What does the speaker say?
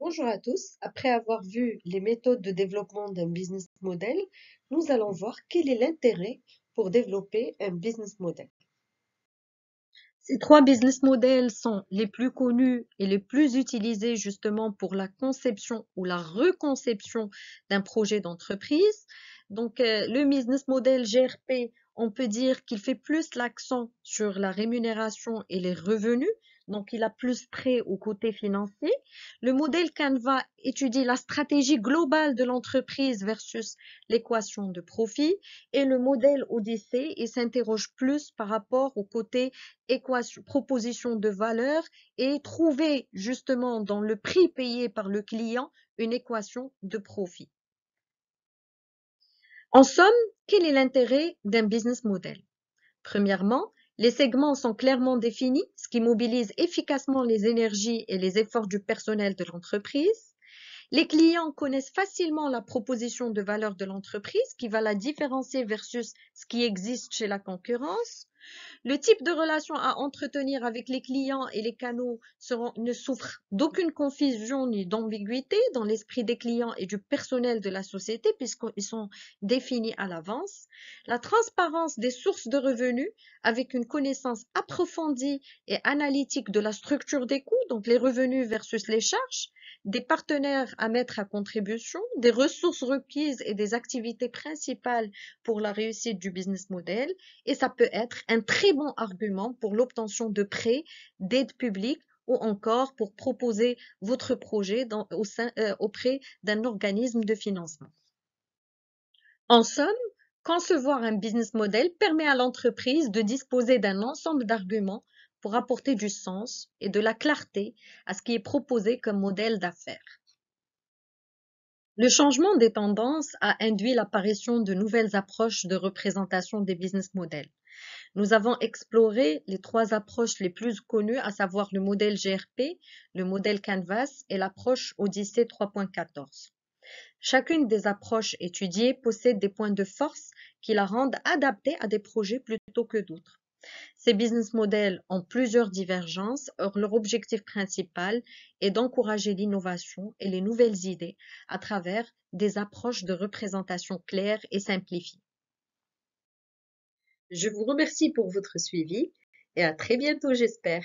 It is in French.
Bonjour à tous. Après avoir vu les méthodes de développement d'un business model, nous allons voir quel est l'intérêt pour développer un business model. Ces trois business models sont les plus connus et les plus utilisés justement pour la conception ou la reconception d'un projet d'entreprise. Donc, le business model GRP, on peut dire qu'il fait plus l'accent sur la rémunération et les revenus. Donc, il a plus trait au côté financier. Le modèle Canva étudie la stratégie globale de l'entreprise versus l'équation de profit. Et le modèle Odyssée, il s'interroge plus par rapport au côté équation, proposition de valeur et trouver justement dans le prix payé par le client une équation de profit. En somme, quel est l'intérêt d'un business model? Premièrement, les segments sont clairement définis, ce qui mobilise efficacement les énergies et les efforts du personnel de l'entreprise. Les clients connaissent facilement la proposition de valeur de l'entreprise qui va la différencier versus ce qui existe chez la concurrence. Le type de relation à entretenir avec les clients et les canaux ne souffre d'aucune confusion ni d'ambiguïté dans l'esprit des clients et du personnel de la société puisqu'ils sont définis à l'avance. La transparence des sources de revenus avec une connaissance approfondie et analytique de la structure des coûts, donc les revenus versus les charges, des partenaires à mettre à contribution, des ressources requises et des activités principales pour la réussite du business model. Et ça peut être un très bon argument pour l'obtention de prêts, d'aides publiques ou encore pour proposer votre projet auprès d'un organisme de financement. En somme, concevoir un business model permet à l'entreprise de disposer d'un ensemble d'arguments pour apporter du sens et de la clarté à ce qui est proposé comme modèle d'affaires. Le changement des tendances a induit l'apparition de nouvelles approches de représentation des business models. Nous avons exploré les trois approches les plus connues, à savoir le modèle GRP, le modèle Canvas et l'approche Odyssée 3.14. Chacune des approches étudiées possède des points de force qui la rendent adaptée à des projets plutôt que d'autres. Ces business models ont plusieurs divergences, or leur objectif principal est d'encourager l'innovation et les nouvelles idées à travers des approches de représentation claires et simplifiées. Je vous remercie pour votre suivi et à très bientôt, j'espère.